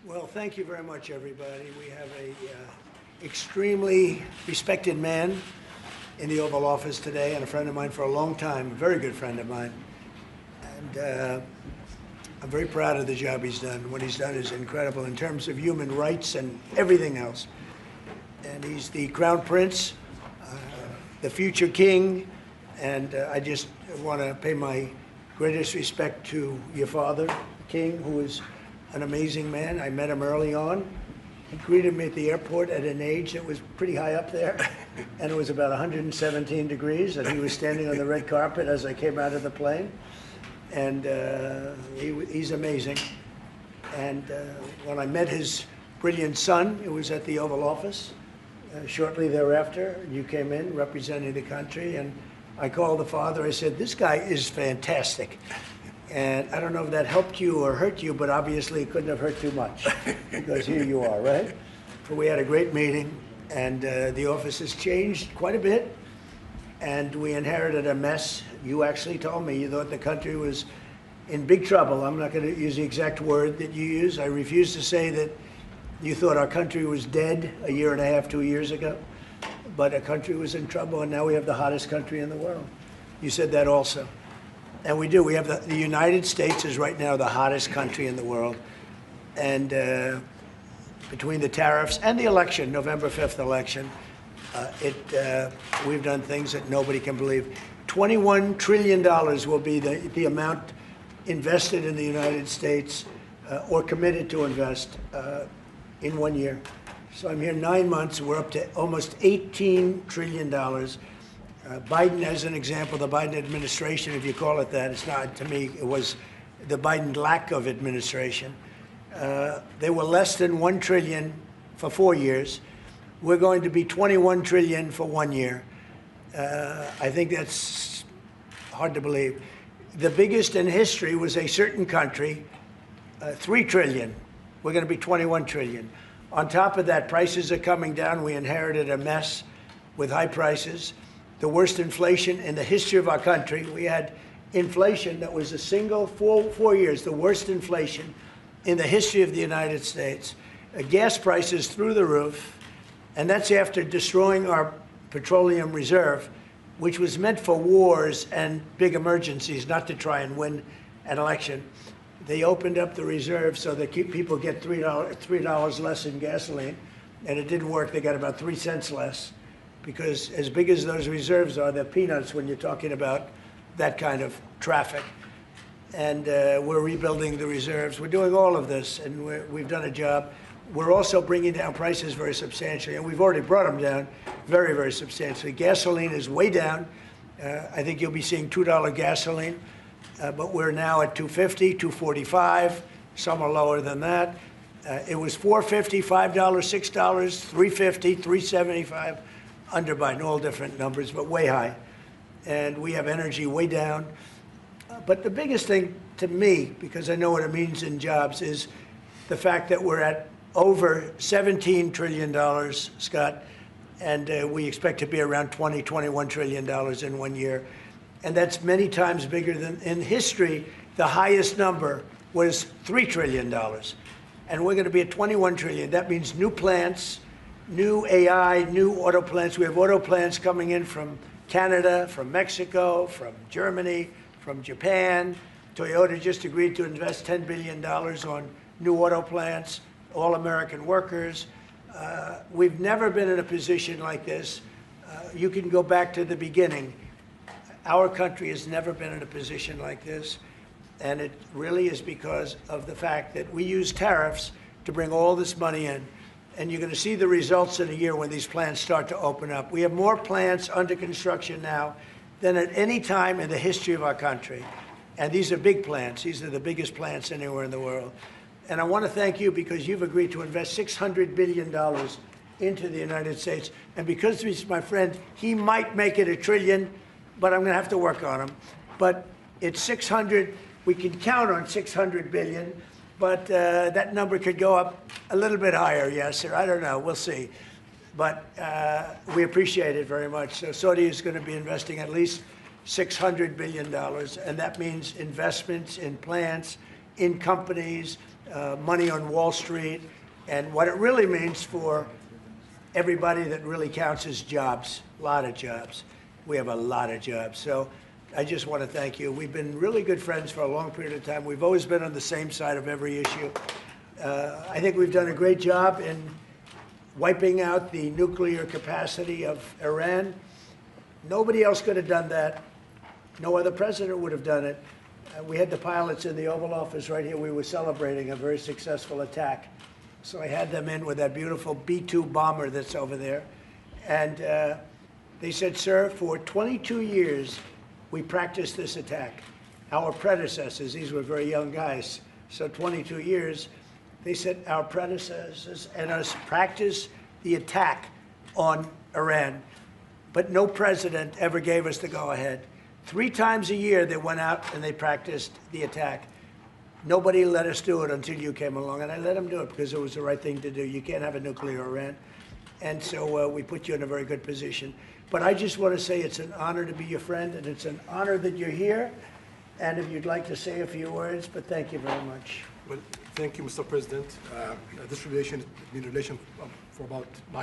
Well, thank you very much, everybody. We have a extremely respected man in the Oval Office today, and a friend of mine for a long time, a very good friend of mine. And I'm very proud of the job he's done. What he's done is incredible in terms of human rights and everything else. And he's the Crown Prince, the future king, and I just want to pay my greatest respect to your father, the king, who is an amazing man. I met him early on. He greeted me at the airport at an age that was pretty high up there, and it was about 117 degrees, and he was standing on the red carpet as I came out of the plane. And he's amazing. And when I met his brilliant son, it was at the Oval Office. Shortly thereafter, you came in representing the country, and I called the father. I said, "This guy is fantastic." And I don't know if that helped you or hurt you, but obviously it couldn't have hurt too much, because here you are, right? But we had a great meeting, and the office has changed quite a bit, and we inherited a mess. You actually told me you thought the country was in big trouble. I'm not going to use the exact word that you use. I refuse to say that you thought our country was dead a year and a half, 2 years ago, but our country was in trouble, and now we have the hottest country in the world. You said that also. And we do. We have the United States is right now the hottest country in the world. And between the tariffs and the election, November 5th election, we've done things that nobody can believe. $21 trillion will be the amount invested in the United States or committed to invest in 1 year. So I'm here 9 months. We're up to almost $18 trillion. Biden, as an example, the Biden administration, if you call it that, it's not, to me, it was the Biden lack of administration. They were less than $1 trillion for 4 years. We're going to be $21 trillion for 1 year. I think that's hard to believe. The biggest in history was a certain country, $3 trillion. We're going to be $21 trillion. On top of that, prices are coming down. We inherited a mess with high prices. The worst inflation in the history of our country. We had inflation that was a single 4 years, the worst inflation in the history of the United States. Gas prices through the roof, and that's after destroying our petroleum reserve, which was meant for wars and big emergencies, not to try and win an election. They opened up the reserve so that people get $3 less in gasoline, and it didn't work. They got about 3 cents less, because as big as those reserves are, they're peanuts when you're talking about that kind of traffic. And we're rebuilding the reserves. We're doing all of this, and we've done a job. We're also bringing down prices very substantially, and we've already brought them down very, very substantially. Gasoline is way down. I think you'll be seeing $2 gasoline, but we're now at $2.50, $2.45. Some are lower than that. It was $4.50, $5, $6, $3.50, $3.75. Under Biden, all different numbers, but way high. And we have energy way down. But the biggest thing to me, because I know what it means in jobs, is the fact that we're at over $17 trillion, Scott, and we expect to be around $21 trillion in 1 year. And that's many times bigger than in history. The highest number was $3 trillion. And we're going to be at $21 trillion. That means new plants, new AI, new auto plants. We have auto plants coming in from Canada, from Mexico, from Germany, from Japan. Toyota just agreed to invest $10 billion on new auto plants, all American workers. We've never been in a position like this. You can go back to the beginning. Our country has never been in a position like this. And it really is because of the fact that we use tariffs to bring all this money in. And you're going to see the results in a year when these plants start to open up. We have more plants under construction now than at any time in the history of our country. And these are big plants. These are the biggest plants anywhere in the world. And I want to thank you because you've agreed to invest $600 billion into the United States. And because he's my friend, he might make it $1 trillion, but I'm going to have to work on him. But it's 600. We can count on 600 billion. But that number could go up a little bit higher, yes, or I don't know. We'll see. But we appreciate it very much. So Saudi is going to be investing at least $600 billion, and that means investments in plants, in companies, money on Wall Street, and what it really means for everybody that really counts is jobs, a lot of jobs. We have a lot of jobs. So I just want to thank you. We've been really good friends for a long period of time. We've always been on the same side of every issue. I think we've done a great job in wiping out the nuclear capacity of Iran. Nobody else could have done that. No other president would have done it. We had the pilots in the Oval Office right here. We were celebrating a very successful attack. So I had them in with that beautiful B-2 bomber that's over there. And they said, sir, for 22 years, we practiced this attack. Our predecessors, these were very young guys, so 22 years, they said our predecessors and us practiced the attack on Iran, but no president ever gave us the go-ahead. 3 times a year they went out and they practiced the attack. Nobody let us do it until you came along, and I let them do it because it was the right thing to do. You can't have a nuclear Iran. And so we put you in a very good position. But I just want to say it's an honor to be your friend, and it's an honor that you're here. And if you'd like to say a few words, but thank you very much. Well, thank you, Mr. President. This relation has been a relation for about 9